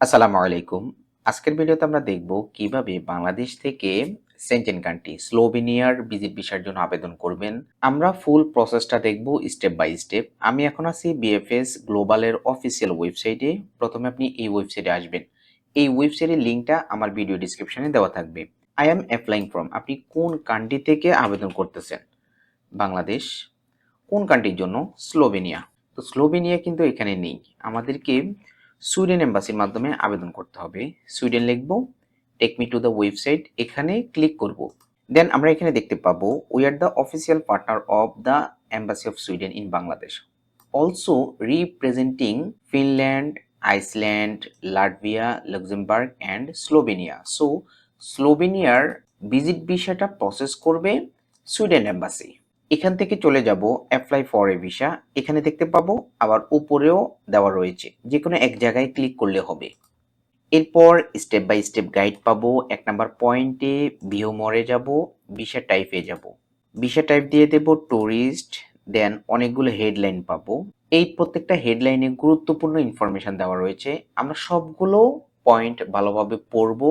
আসসালামু আলাইকুম। আজকের ভিডিওতে আমরা দেখব কিভাবে বাংলাদেশ থেকে সেনজেন কান্ট্রি স্লোভেনিয়ার ভিজিট ভিসার জন্য আবেদন করবেন। আমরা ফুল প্রসেসটা দেখব স্টেপ বাই স্টেপ। আমি এখন আছি বিএফএস গ্লোবালের অফিসিয়াল ওয়েবসাইটে। প্রথমে আপনি এই ওয়েবসাইটে আসবেন। এই ওয়েবসাইটের লিঙ্কটা আমার ভিডিও ডেসক্রিপশনে দেওয়া থাকবে। আই অ্যাম অ্যাপ্লাইং ফ্রম, আপনি কোন কান্ট্রি থেকে আবেদন করতেছেন? বাংলাদেশ। কোন কান্ট্রির জন্য? স্লোভেনিয়া। তো স্লোভেনিয়া কিন্তু এখানে নেই, আমাদেরকে সুইডেন এম্বাসির মাধ্যমে আবেদন করতে হবে। সুইডেন লিখব, take me to the website, এখানে ক্লিক করব। দেন আমরা এখানে দেখতে পাবো we are the official partner of the embassy of Sweden in Bangladesh, also representing Finland, Iceland, Latvia, Luxembourg and Slovenia. So স্লোভেনিয়ার ভিজিট ভিসাটা প্রসেস করবে সুইডেন এম্বাসি। এখান থেকে চলে যাব অ্যাপ্লাই ফর এ ভিসা, এখানে দেখতে পাবো আবার উপরেও দেওয়া রয়েছে, যে কোনো এক জায়গায় ক্লিক করলে হবে। এরপর স্টেপ বাই স্টেপ গাইড পাবো। 1 নাম্বার পয়েন্টে ভিউ মোরে যাব, ভিসা টাইপে যাব, ভিসা টাইপ দিয়ে দেব টুরিস্ট। দেন অনেকগুলো হেডলাইন পাবো, এই প্রত্যেকটা হেডলাইনে গুরুত্বপূর্ণ ইনফরমেশন দেওয়া রয়েছে। আমরা সবগুলো পয়েন্ট ভালোভাবে পড়বো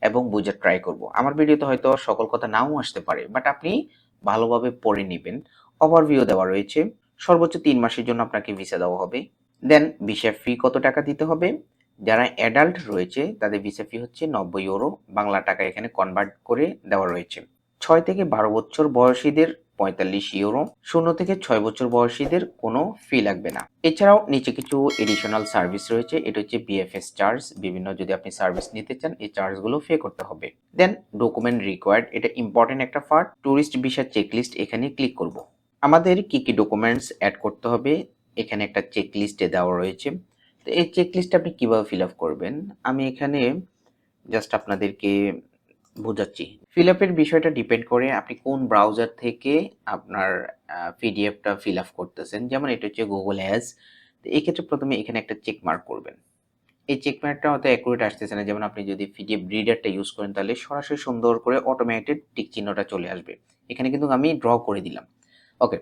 এবং বোঝার ট্রাই করব। আমার ভিডিওতে হয়তো সকল কথা নাও আসতে পারে, বাট আপনি ভালোভাবে পড়ে নেবেন। ওভারভিউ দেওয়া রয়েছে, সর্বোচ্চ 3 মাসের জন্য আপনাকে ভিসা দেওয়া হবে। দেন ভিসা ফি কত টাকা দিতে হবে? যারা অ্যাডাল্ট রয়েছে তাদের ভিসা ফি হচ্ছে 90 ইউরো, বাংলা টাকা এখানে কনভার্ট করে দেওয়া রয়েছে। 6 থেকে 12 বছর বয়সীদের 45 ইউরো, 0 থেকে 6 বছর বয়সীদের কোনো ফি লাগবে না। এছাড়াও নিচে কিছু এডিশনাল সার্ভিস রয়েছে, এটা হচ্ছে বিএফএস চার্জ, বিভিন্ন যদি আপনি সার্ভিস নিতে চান এই চার্জগুলো পে করতে হবে। দেন ডকুমেন্ট রিকোয়ার্ড, এটা ইম্পর্টেন্ট একটা পার্ট, ট্যুরিস্ট ভিসা চেকলিস্ট, এখানে ক্লিক করব। আমাদের কি কি ডকুমেন্টস অ্যাড করতে হবে এখানে একটা চেকলিস্টে দেওয়া রয়েছে। তো এই চেকলিস্টটা আপনি কিভাবে ফিল আপ করবেন আমি এখানে জাস্ট আপনাদেরকে বোঝাচ্ছি। ফিল আপের বিষয়টা ডিপেন্ড করে আপনি কোন ব্রাউজার থেকে আপনার পিডিএফটা ফিল আপ করতেছেন। যেমন এটা হচ্ছে গুগল হ্যাজ, তো এই ক্ষেত্রে প্রথমে এখানে একটা চেক মার্ক করবেন। এই চেক মার্কটা হয়তো অ্যাকুরেট আসতেছে না, যেমন আপনি যদি পিডিএফ রিডারটা ইউজ করেন তাহলে সরাসরি সুন্দর করে অটোমেটেড টিক চিহ্নটা চলে আসবে। এখানে কিন্তু আমি ড্র করে দিলাম। ওকে,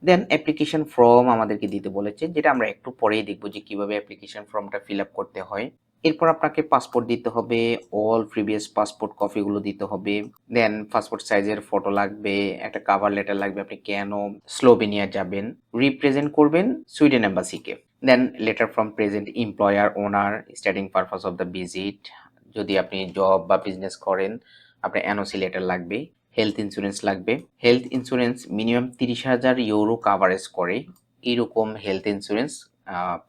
দেন অ্যাপ্লিকেশন ফর্ম আমাদেরকে দিতে বলেছে, যেটা আমরা একটু পরেই দেখব যে কিভাবে অ্যাপ্লিকেশন ফর্মটা ফিল আপ করতে হয়। এরপর আপনাকে পাসপোর্ট দিতে হবে, অল প্রিভিয়াস পাসপোর্ট কপিগুলো দিতে হবে। দেন পাসপোর্ট সাইজের ফটো লাগবে, একটা কভার লেটার লাগবে, আপনি কেন স্লোভেনিয়া যাবেন, রিপ্রেজেন্ট করবেন সুইডেন এম্বাসিকে। Then letter from present employer owner starting purpose of the visit, যদি আপনি জব বা বিজনেস করেন আপনার এনওসি লেটার লাগবে। হেলথ ইন্স্যুরেন্স লাগবে, health insurance minimum 30,000 euro coverage করে এইরকম হেলথ ইন্স্যুরেন্স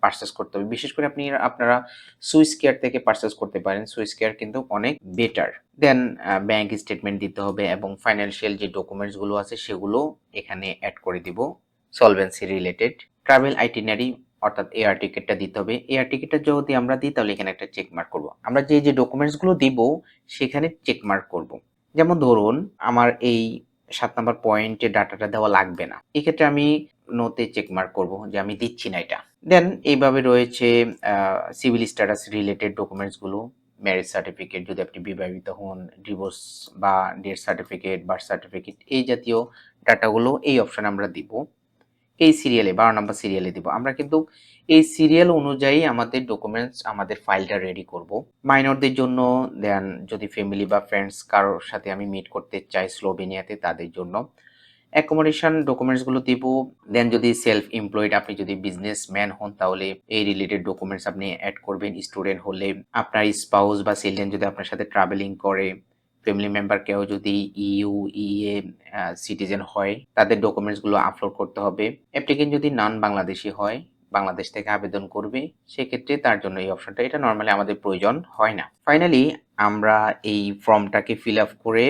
পারচেস করতে হবে। বিশেষ করে আপনারা সুইস কেয়ার থেকে পারচেস করতে পারেন, সুইস কেয়ার কিন্তু অনেক বেটার। দেন ব্যাংক স্টেটমেন্ট দিতে হবে এবং ফাইন্যান্সিয়াল যে ডকুমেন্টসগুলো আছে সেগুলো এখানে অ্যাড করে দিব, সলভেন্সি রিলেটেড। ট্রাভেল আইটিনারি অর্থাৎ এয়ার টিকিটটা দিতে হবে। এয়ার টিকিটটা যদি আমরা দিই তাহলে এখানে একটা চেক মার্ক করব। আমরা যে যে ডকুমেন্টসগুলো দিব সেখানে চেক মার্ক করব। যেমন ধরুন আমার এই 7 নাম্বার পয়েন্টে ডাটাটা দেওয়া লাগবে না, এক্ষেত্রে আমি নোতে চেক মার্ক করব যে আমি দিচ্ছি না এটা। দেন এইভাবে রয়েছে সিভিল স্ট্যাটাস রিলেটেড ডকুমেন্টসগুলো, ম্যারেজ সার্টিফিকেট যদি আপনি বিবাহিত হন, ডিভোর্স বা ডেথ সার্টিফিকেট, বার্থ সার্টিফিকেট, এই জাতীয় ডাটাগুলো এই অপশনে আমরা দিব। এই সিরিয়ালে 12 নাম্বার সিরিয়ালে দিব। আমরা কিন্তু এই সিরিয়াল অনুযায়ী আমাদের ডকুমেন্টস আমাদের ফাইলটা রেডি করব। মাইনরদের জন্য, দেন যদি ফ্যামিলি বা ফ্রেন্ডস কারোর সাথে আমি মিট করতে চাই স্লোভেনিয়াতে তাদের জন্য। অ্যাকোমোডেশন ডকুমেন্টসগুলো দিব। দেন যদি সেলফ এমপ্লয়েড আপনি যদি বিজনেসম্যান হন তাহলে এই রিলেটেড ডকুমেন্টস আপনি অ্যাড করবেন। স্টুডেন্ট হলে আপনার স্পাউস বা চিলড্রেন যদি আপনার সাথে ট্রাভেলিং করে, ফ্যামিলি মেম্বার কেউ যদি ইইউ ইএ সিটিজেন হয় তাদের ডকুমেন্টসগুলো আপলোড করতে হবে। অ্যাপ্লিকেন্ট যদি নন বাংলাদেশি হয়, বাংলাদেশ থেকে আবেদন করবে, সেক্ষেত্রে তার জন্য এই অপশনটা, এটা নর্মালি আমাদের প্রয়োজন হয় না। ফাইনালি আমরা এই ফর্মটাকে ফিল আপ করে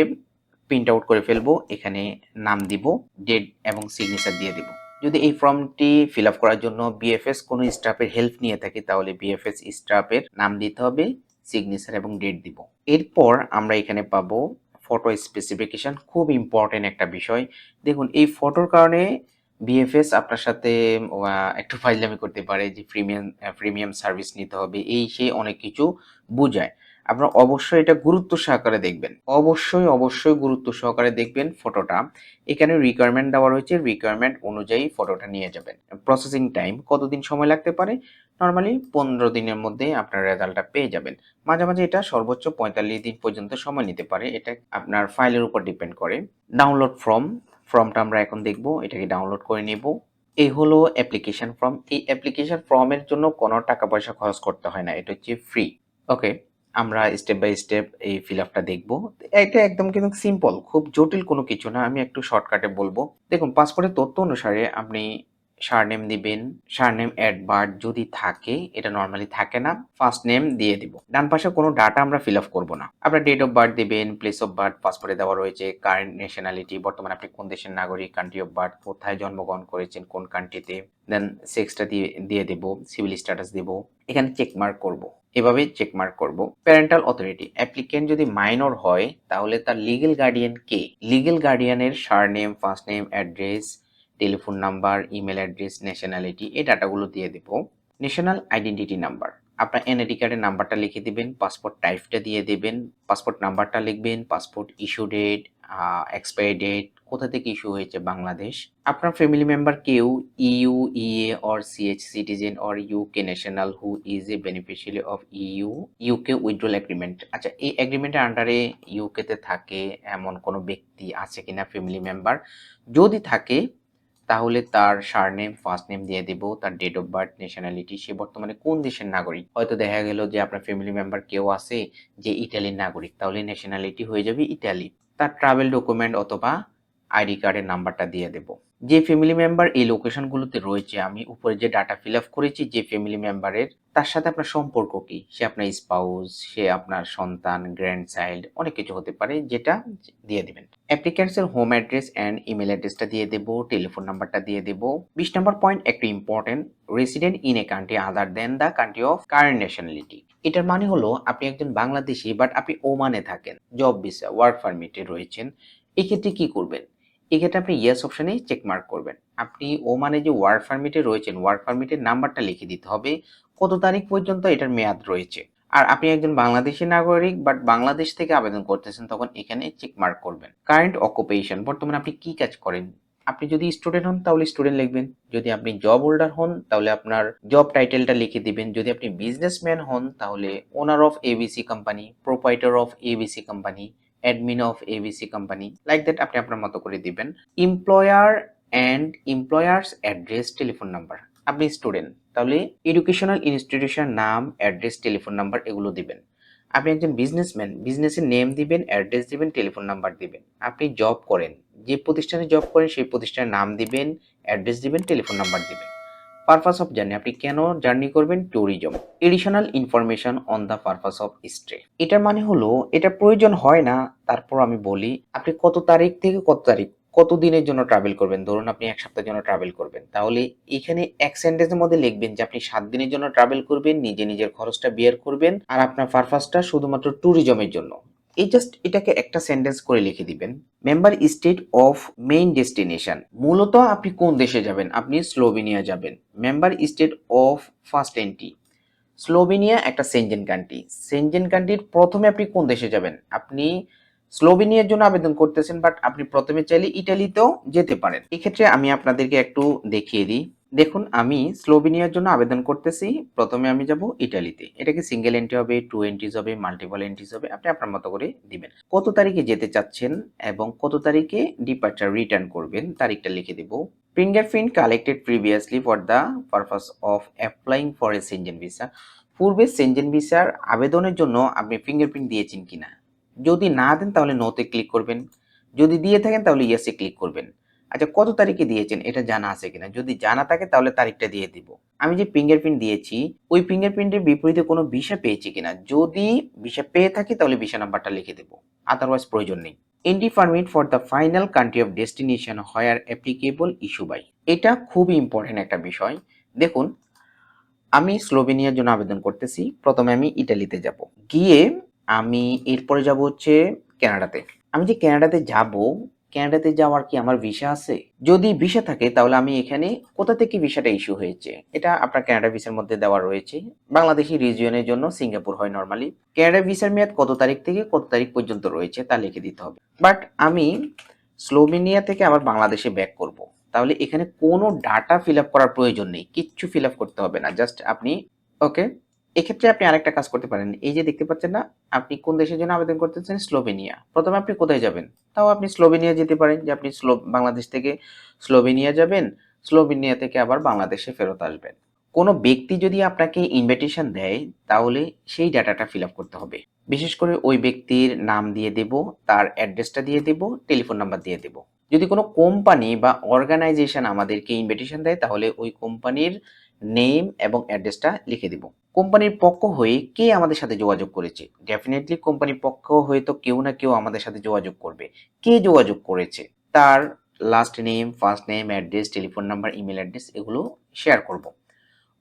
প্রিন্ট আউট করে ফেলবো, এখানে নাম দিব, ডেট এবং সিগনেচার দিয়ে দিব। যদি এই ফর্মটি ফিল আপ করার জন্য বিএফএস কোনো স্টাফের হেল্প নিয়ে থাকি তাহলে বিএফএস স্টাফের নাম দিতে হবে, সিগনেচার এবং ডেট দিব। এরপর আমরা এখানে পাবো ফটো স্পেসিফিকেশন, খুব ইম্পর্টেন্ট একটা বিষয়। দেখুন এই ফটোর কারণে বিএফএস আপনার সাথে একটু ফাইজলামি করতে পারে যে প্রিমিয়াম সার্ভিস নিতে হবে, এই সেই অনেক কিছু বোঝায়। আপনারা অবশ্যই এটা গুরুত্ব সহকারে দেখবেন। অবশ্যই গুরুত্ব সহকারে দেখবেন ফটোটা। এখানে রিকোয়ারমেন্ট দেওয়া রয়েছে, রিকোয়ারমেন্ট অনুযায়ী ফটোটা নিয়ে যাবেন। প্রসেসিং টাইম কতদিন সময় লাগতে পারে? নরমালি 15 দিনের মধ্যে আপনার রেজাল্টটা পেয়ে যাবেন। মাঝে, মাঝে এটা সর্বোচ্চ 45 দিন পর্যন্ত সময় নিতে পারে। এটা আপনার ফাইলের উপর ডিপেন্ড করে। ডাউনলোড ফর্মটা আমরা এখন দেখব। এটাকে ডাউনলোড করে নেব। এই হলো অ্যাপ্লিকেশন ফর্ম। এই অ্যাপ্লিকেশন ফর্মের জন্য কোনো টাকা পয়সা খরচ করতে হয় না। এটা হচ্ছে ফ্রি। ওকে, আমরা স্টেপ বাই স্টেপ এই ফিল আপটা দেখবো। এটা একদম কিন্তু সিম্পল, খুব জটিল কোনো কিছু না। আমি একটু শর্টকাটে বলবো। দেখুন, পাসপোর্টের তথ্য অনুসারে আপনি সারনেম দিবেন, সারনেম অ্যাট বার্থ যদি থাকে, এটা নর্মালি থাকে না, ফার্স্ট নেম দিয়ে দিব। ডান পাশে কোনো ডাটা আমরা ফিল আপ করবো না। আপনার ডেট অফ বার্থ দিবেন, প্লেস অফ বার্থ পাসপোর্টে দেওয়া রয়েছে, কারেন্ট ন্যাশনালিটি বর্তমানে আপনি কোন দেশের নাগরিক, কান্ট্রি অফ বার্থ কোথায় জন্মগ্রহণ করেছেন, কোন কান্ট্রিতে, দেন সেক্সটা দিয়ে দেব, সিভিল স্ট্যাটাস দেব, এখানে চেক মার্ক করব। এভাবে চেক মার্ক করব। প্যারেন্টাল অথরিটি, অ্যাপ্লিকেন্ট যদি মাইনর হয় তাহলে তার লিগ্যাল গার্ডিয়ান কে? লিগ্যাল গার্ডিয়ানের surname, first name, address, telephone number, email address, nationality, এই ডাটাগুলো দিয়ে দেব। ন্যাশনাল আইডেন্টিটি নাম্বার, আপনার এনআইডি কার্ডের নাম্বারটা লিখে দিবেন, পাসপোর্ট টাইপটা দিয়ে দেবেন, পাসপোর্ট নাম্বারটা লিখবেন, passport issue date, expiry date, কোথা থেকে ইস্যু হয়েছে, বাংলাদেশ। আপনার ফ্যামিলি মেম্বার কেউ EU, EEA or CH citizen or UK national who is a beneficiary of UK withdrawal agreement. আচ্ছা, এই এগ্রিমেন্টের আন্ডারে ইউকে তে থাকে এমন কোনো ব্যক্তি আছে কিনা ফ্যামিলি মেম্বার? যদি থাকে তাহলে তার সারনেম, ফার্স্ট নেম দিয়ে দিব, তার ডেট অফ বার্থ, ন্যাশনালিটি, সে বর্তমানে কোন দেশের নাগরিক। হয়তো দেখা গেল যে আপনার ফ্যামিলি মেম্বার কেউ আছে যে ইটালির নাগরিক, তাহলে ন্যাশনালিটি হয়ে যাবে ইটালি। তার ট্রাভেল ডকুমেন্ট অথবা আইডি কার্ডের নাম্বারটা দিয়ে দেব। যে ফ্যামিলি মেম্বার এই লোকেশনগুলোতে রয়েছে, আমি উপরে যে ডাটা ফিল আপ করেছি যে ফ্যামিলি মেম্বারের, তার সাথে আপনার সম্পর্ক কি? সে আপনার স্পাউস, সে আপনার সন্তান, গ্র্যান্ড চাইল্ড, অনেক কিছু হতে পারে, যেটা দিয়ে দিবেন। অ্যাপ্লিক্যান্টসের হোম অ্যাড্রেস অ্যান্ড ইমেল অ্যাড্রেসটা দিয়ে দেব, টেলিফোন নাম্বারটা দিয়ে দেব। 20 নম্বর পয়েন্ট একটু important, resident in a country other than the country of current nationality. এটার মানে হলো আপনি একজন বাংলাদেশি বাট আপনি ওমানে থাকেন, জব ভিসা, ওয়ার্ক পারমিটে রয়েছেন। এক্ষেত্রে কি করবেন? এক্ষেত্রে আপনি ইয়েস অপশনে চেক মার্ক করবেন। আপনি ওমানে যে ওয়ার্ক পারমিটে রয়েছেন, ওয়ার্ক পারমিটের নাম্বারটা লিখে দিতে হবে, কত তারিখ পর্যন্ত এটার মেয়াদ রয়েছে। আর আপনি একজন বাংলাদেশী নাগরিক বাট বাংলাদেশ থেকে আবেদন করতেছেন, তখন এখানে চেক মার্ক করবেন। কারেন্ট অকুপেশন, বর্তমানে আপনি কি কাজ করেন? আপনি যদি স্টুডেন্ট হন তাহলে স্টুডেন্ট লিখবেন, যদি আপনি জব হোল্ডার হন তাহলে আপনার জব টাইটেলটা লিখে দিবেন, যদি আপনি বিজনেসম্যান হন তাহলে ওনার of ABC company, proprietor of ABC company, admin of ABC company, like that আপনি আপনার মতো করে দিবেন। Employer and employers address, telephone number, আপনি স্টুডেন্ট তাহলে এডুকেশনাল ইনস্টিটিউশন নাম, অ্যাড্রেস, টেলিফোন নাম্বার এগুলো দিবেন। আপনি একজন বিজনেসম্যান, বিজনেসের নেম দিবেন, অ্যাড্রেস দিবেন, টেলিফোন নাম্বার দিবেন। আপনি জব করেন, যে প্রতিষ্ঠানে জব করেন সেই প্রতিষ্ঠানের নাম দিবেন, অ্যাড্রেস দিবেন, টেলিফোন নাম্বার দিবেন। পারপাস অফ জার্নি, আপনি কেন জার্নি করবেন? Tourism. Additional information on the purpose of stay, এটার মানে হলো এটা প্রয়োজন হয় না, তারপর আমি বলি আপনি কত তারিখ থেকে কত তারিখ, কত দিনের জন্য ট্রাভেল করবেন। ধরুন আপনি 1 সপ্তাহের জন্য ট্রাভেল করবেন, তাহলে এখানে এক সেন্টেন্সের মধ্যে লিখবেন যে আপনি 7 দিনের জন্য ট্রাভেল করবেন, নিজের খরচটা বিয়ার করবেন, আর আপনার পারপাসটা শুধুমাত্র ট্যুরিজমের জন্য। এই জাস্ট এটাকে একটা সেন্টেন্স করে লিখে দিবেন। Member state of main destination, মূলত আপনি কোন দেশে যাবেন? আপনি স্লোভেনিয়া যাবেন। Member state of first entry, Slovenia একটা সেনজেন কান্ট্রি। সেনজেন কান্ট্রির প্রথমে আপনি কোন দেশে যাবেন? আপনি স্লোভেনিয়ার জন্য আবেদন করতেছেন বাট আপনি প্রথমে চাইলে ইটালিতেও যেতে পারেন। এক্ষেত্রে আমি আপনাদেরকে একটু দেখিয়ে দিই। দেখুন, আমি স্লোভেনিয়ার জন্য আবেদন করতেছি, প্রথমে আমি যাব ইটালিতে। এটা কি সিঙ্গেল এন্ট্রি হবে, 2 এন্ট্রিজ হবে, মাল্টিপল এন্ট্রিজ হবে, আপনি আপনার মতো করে দিবেন। কত তারিখে যেতে চাচ্ছেন এবং কত তারিখে ডিপার্চার রিটার্ন করবেন তারিখটা লিখে দিব। Fingerprint collected previously for the purpose of applying for a Shenzhen visa, পূর্বে সেনজেন ভিসার আবেদনের জন্য আপনি ফিঙ্গারপ্রিন্ট দিয়েছেন কিনা। যদি না দেন তাহলে নোতে ক্লিক করবেন, যদি দিয়ে থাকেন তাহলে ইয়েসে ক্লিক করবেন। আচ্ছা, কত তারিখে দিয়েছেন এটা জানা আছে কিনা, যদি জানা থাকে তাহলে তারিখটা দিয়ে দিব। আমি যে ফিঙ্গারপ্রিন্ট দিয়েছি ওই ফিঙ্গারপ্রিন্টের বিপরীতে কোনো ভিসা পেয়েছি কিনা, যদি ভিসা পেয়ে থাকি তাহলে ভিসা নাম্বারটা লিখে দেব, আদারওয়াইজ প্রয়োজন নেই। Entry permit for the final country of destination where applicable issue by, এটা খুবই ইম্পর্টেন্ট একটা বিষয়। দেখুন, আমি স্লোভেনিয়ার জন্য আবেদন করতেছি, প্রথমে আমি ইটালিতে যাব, গিয়ে আমি এরপরে যাব হচ্ছে কানাডাতে। আমি যে কানাডাতে যাব কানাডাতে যাওয়ার কি আমার ভিসা আছে? যদি ভিসা থাকে তাহলে আমি এখানে কোথা থেকে ভিসাটা ইস্যু হয়েছে এটা আপনার কানাডা ভিসার মধ্যে দেওয়া রয়েছে। বাংলাদেশি রিজিয়নের জন্য সিঙ্গাপুর হয় নরমালি। কানাডা ভিসার মেয়াদ কত তারিখ থেকে কত তারিখ পর্যন্ত রয়েছে তা লিখে দিতে হবে। বাট আমি স্লোভেনিয়া থেকে আবার বাংলাদেশে ব্যাক করব। তাহলে এখানে কোনো ডাটা ফিল আপ করার প্রয়োজন নেই, কিচ্ছু ফিল আপ করতে হবে না, জাস্ট আপনি ওকে। এক্ষেত্রে আপনি আরেকটা কাজ করতে পারেন, এই যে দেখতে পাচ্ছেন না আপনি কোন দেশের জন্য আবেদন করতেছেন, স্লোভেনিয়া। প্রথমে আপনি কোথায় যাবেন? তাও আপনি স্লোভেনিয়া যেতে পারেন, যে আপনি বাংলাদেশ থেকে স্লোভেনিয়া যাবেন, স্লোভেনিয়া থেকে আবার বাংলাদেশে ফেরত আসবেন। কোনো ব্যক্তি যদি আপনাকে ইনভিটেশন দেয় তাহলে সেই ডাটাটা ফিল আপ করতে হবে। বিশেষ করে ওই ব্যক্তির নাম দিয়ে দেব, তার অ্যাড্রেসটা দিয়ে দেব, টেলিফোন নাম্বার দিয়ে দেব। যদি কোনো কোম্পানি বা অর্গানাইজেশন আমাদেরকে ইনভিটেশন দেয় তাহলে ওই কোম্পানির নেম এবং অ্যাড্রেসটা লিখে দেব। কোম্পানির পক্ষ হয়ে কে আমাদের সাথে যোগাযোগ করেছে? ডেফিনেটলি কোম্পানির পক্ষ হয়ে তো কেউ না কেউ আমাদের সাথে যোগাযোগ করবে। কে যোগাযোগ করেছে তার last name, first name, address, telephone number, email address এগুলো শেয়ার করব।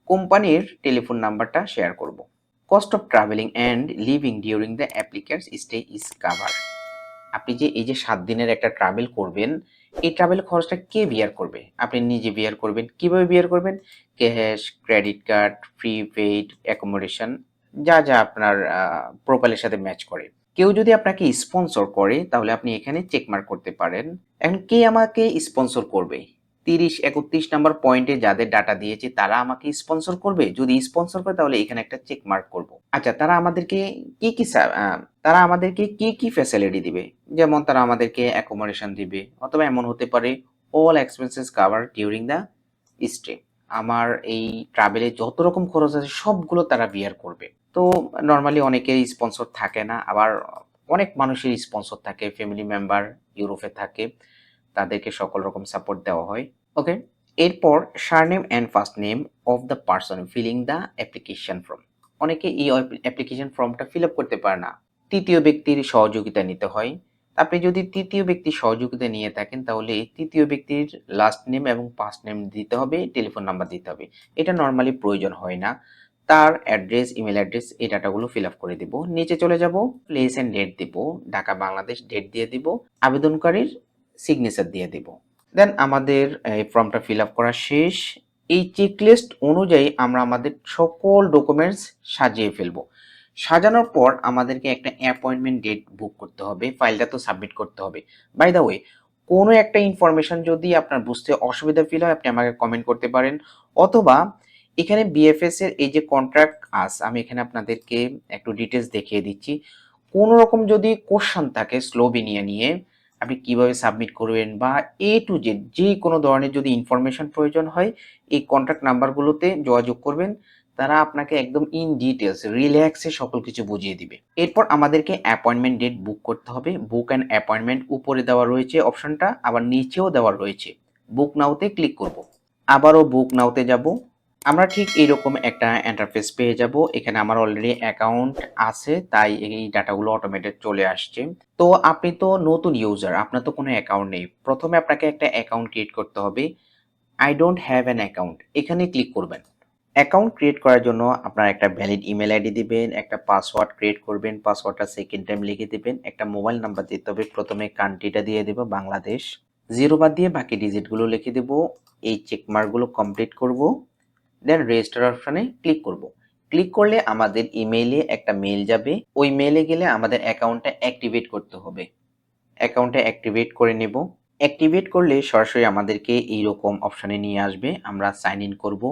কোম্পানির টেলিফোন নাম্বারটা শেয়ার করব। Cost of travelling and living during the applicants stay is cover. আপনি যে এই যে ৭ দিনের একটা ট্রাভেল করবেন, এই ট্রাভেল খরচটা কে বিয়ার করবে? আপনি নিজে বিয়ার করবেন। কিভাবে বিয়ার করবেন? Cash, credit card, prepaid, accommodation যা আপনার প্রোফাইলের সাথে ম্যাচ করে। কেউ যদি আপনাকে স্পন্সর করে তাহলে আপনি এখানে চেক মার্ক করতে পারেন। এখন কে আমাকে স্পন্সর করবে? ৩০-৩১ নাম্বার পয়েন্টে যাদের ডাটা দিয়েছি তারা আমাকে স্পন্সর করবে। যদি স্পন্সর করে তাহলে এখানে একটা চেক মার্ক করব। আচ্ছা, তারা আমাদেরকে কি ফ্যাসিলিটি দিবে? যেমন তারা আমাদেরকে অ্যাকোমোডেশন দিবে, অথবা এমন হতে পারে all expenses cover during the stay. আমার এই ট্রাভেলে যত রকম খরচ আছে সবগুলো তারা বিয়ার করবে। তো নরমালি অনেকের স্পন্সর থাকে না, আবার অনেক মানুষের স্পন্সর থাকে, ফ্যামিলি মেম্বার ইউরোপে থাকে, তাদেরকে সকল রকম সাপোর্ট দেওয়া হয়। ওকে। এরপর surname and first name of the person filling the application form. অনেকে এই অ্যাপ্লিকেশন ফর্মটা ফিল আপ করতে পারে না, তৃতীয় ব্যক্তির সহযোগিতা নিতে হয়। আপনি যদি তৃতীয় ব্যক্তির সহযোগিতা নিয়ে থাকেন তাহলে তৃতীয় ব্যক্তির লাস্ট নেম এবং ফার্স্ট নেম দিতে হবে, টেলিফোন নাম্বার দিতে হবে। এটা নর্মালি প্রয়োজন হয় না। তার অ্যাড্রেস, ইমেল অ্যাড্রেস এই ডাটাগুলো ফিল আপ করে দিব। নিচে চলে যাব, প্লেস অ্যান্ড ডেট দিব, ঢাকা বাংলাদেশ ডেট দিয়ে দিব, আবেদনকারীর সিগনেচার দিয়ে দিব। দেন আমাদের এই ফর্মটা ফিল আপ করা শেষ। এই চেকলিস্ট অনুযায়ী আমরা আমাদের সকল ডকুমেন্টস সাজিয়ে ফেলবো। সাজানোর পর আমাদেরকে একটা অ্যাপয়েন্টমেন্ট ডেট বুক করতে হবে, ফাইলটা তো সাবমিট করতে হবে। বাই দ্য ওয়ে, কোনো একটা ইনফরমেশন যদি আপনার বুঝতে অসুবিধা ফিল হয় আপনি আমাকে কমেন্ট করতে পারেন, অথবা এখানে বিএফএস এর এই যে কন্ট্রাক্ট আস, আমি এখানে আপনাদেরকে একটু ডিটেলস দেখিয়ে দিচ্ছি। কোনো রকম যদি কোশ্চেন থাকে স্লোভেনিয়া নিয়ে, আপনি কিভাবে সাবমিট করবেন বা এ টু জেড যে কোনো ধরনের যদি ইনফরমেশন প্রয়োজন হয় এই কন্ট্যাক্ট নাম্বারগুলোতে যোগাযোগ করবেন, তারা আপনাকে একদম ইন ডিটেলস রিল্যাক্সে সকল কিছু বুঝিয়ে দিবে। এরপর আমাদেরকে অ্যাপয়েন্টমেন্ট ডেট বুক করতে হবে। বুক অ্যান্ড অ্যাপয়েন্টমেন্ট উপরে দেওয়া রয়েছে অপশনটা, আবার নিচেও দেওয়া রয়েছে। বুক নাওতে ক্লিক করব। আবারও বুক নাওতে যাব। আমরা ঠিক এইরকম একটা ইন্টারফেস পেয়ে যাব। এখানে আমার অলরেডি অ্যাকাউন্ট আছে তাই এই ডাটাগুলো অটোমেটেড চলে আসছে। তো আপনি তো নতুন ইউজার, আপনার তো কোনো অ্যাকাউন্ট নেই। প্রথমে আপনাকে একটা অ্যাকাউন্ট ক্রিয়েট করতে হবে। I don't have an account, এখানে ক্লিক করবেন। অ্যাকাউন্ট ক্রিয়েট করার জন্য আপনার একটা ভ্যালিড ইমেল আইডি দিবেন, একটা পাসওয়ার্ড ক্রিয়েট করবেন, পাসওয়ার্ডটা সেকেন্ড টাইম লিখে দিবেন, একটা মোবাইল নাম্বার দিতে হবে। প্রথমে কান্ট্রিটা দিয়ে দেব বাংলাদেশ, জিরো বাদ দিয়ে বাকি ডিজিটগুলো লিখে দেব। এই চেকমার্কগুলো কমপ্লিট করব, দেন রেজিস্টার অপশনে ক্লিক করব। ক্লিক করলে আমাদের ইমেইলে একটা মেইল যাবে, ওই মেইলে গেলে আমাদের অ্যাকাউন্টটা অ্যাক্টিভেট করতে হবে। অ্যাকাউন্টটা অ্যাক্টিভেট করে নেব। অ্যাক্টিভেট করলে সরাসরি আমাদেরকে এইরকম অপশনে নিয়ে আসবে, আমরা সাইন ইন করব।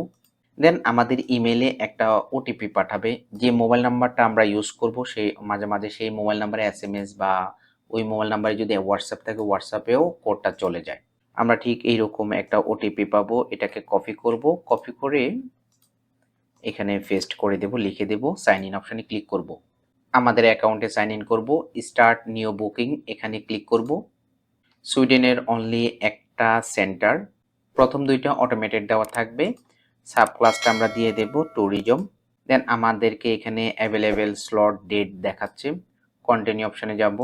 দেন আমাদের ইমেইলে একটা ওটিপি পাঠাবে, যে মোবাইল নাম্বারটা আমরা ইউজ করব সেই মাঝে মাঝে সেই মোবাইল নাম্বারে এসএমএস বা ওই মোবাইল নাম্বারে যদি হোয়াটসঅ্যাপ থাকে হোয়াটসঅ্যাপেও কোডটা চলে যায়। আমরা ঠিক এইরকম একটা ওটিপি পাবো, এটাকে কপি করব, কপি করে এখানে পেস্ট করে দেব, লিখে দেব, সাইন ইন অপশনে ক্লিক করব। আমাদের অ্যাকাউন্টে সাইন ইন করব, স্টার্ট নিউ বুকিং এখানে ক্লিক করব। সুইডেনের অনলি একটা সেন্টার, প্রথম দুইটা অটোমেটেড দেওয়া থাকবে, সাব ক্লাসটা আমরা দিয়ে দেব ট্যুরিজম। দেন আমাদেরকে এখানে অ্যাভেলেবেল স্লট ডেট দেখাচ্ছে, কন্টিনিউ অপশনে যাব।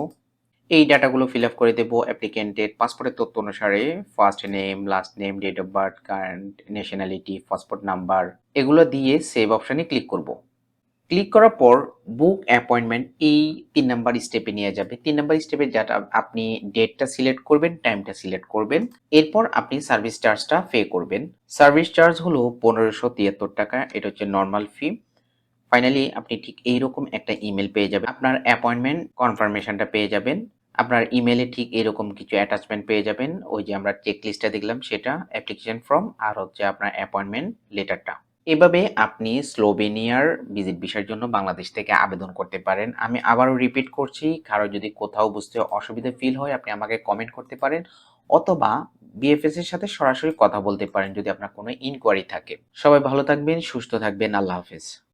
এই ডাটাগুলো ফিল আপ করে দেব। অ্যাপ্লিকেন্টের পাসপোর্টের তথ্য অনুসারে first name, last name, date of birth, current nationality, passport number এগুলো দিয়ে সেভ অপশনে ক্লিক করব। ক্লিক করার পর বুক অ্যাপয়েন্টমেন্ট এই ৩ নাম্বার স্টেপে নিয়ে যাবে। ৩ নাম্বার স্টেপে যেটা আপনি ডেটটা সিলেক্ট করবেন, টাইমটা সিলেক্ট করবেন। এরপর আপনি সার্ভিস চার্জটা পে করবেন। সার্ভিস চার্জ হলো ৳১৫৭৩। এটা হচ্ছে নরমাল ফি। ফাইনালি আপনি ঠিক এইরকম একটা ইমেইল পেয়ে যাবেন। আপনার অ্যাপয়েন্টমেন্ট কনফার্মেশনটা পেয়ে যাবেন। আপনার ইমেইলে ঠিক এরকম কিছু অ্যাটাচমেন্ট পেয়ে যাবেন। ওই যে আমরা চেক লিস্টটা দেখলাম সেটা, অ্যাপ্লিকেশন ফর্ম আর হচ্ছে আপনার অ্যাপয়েন্টমেন্ট লেটারটা। এভাবে আপনি স্লোভেনিয়ার ভিজিট ভিসার জন্য বাংলাদেশ থেকে আবেদন করতে পারেন। আমি আবারও রিপিট করছি, কারো যদি কোথাও বুঝতে অসুবিধা ফিল হয় আপনি আমাকে কমেন্ট করতে পারেন অথবা বিএফএস এর সাথে সরাসরি কথা বলতে পারেন যদি আপনার কোনো ইনকোয়ারি থাকে। সবাই ভালো থাকবেন, সুস্থ থাকবেন। আল্লাহ হাফেজ।